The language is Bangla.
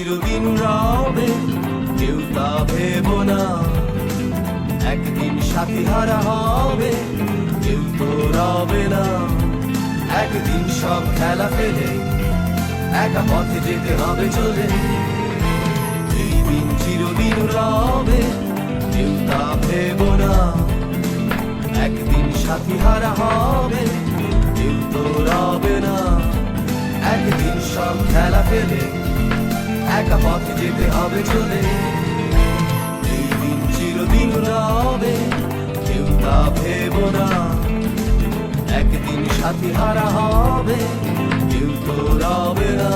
চিরদিন রবে কেউ তা ভেবো না। একদিন সাথী হারা হবে কেউ তো রবে না। একদিন সব খেলা ফেলে একা পথে যেতে হবে চলে। এই দিন চিরদিন রবে কেউ তা ভেবো না। একদিন সাথী হারা হবে কেউ তো রবে না। একদিন সব খেলা ফেলে একা পথে যেতে হবে চলে। এই দিন চিরদিন রবে কেউ তা ভেবো না। একদিন সাথী হারা হবে কেউ তো রবে না।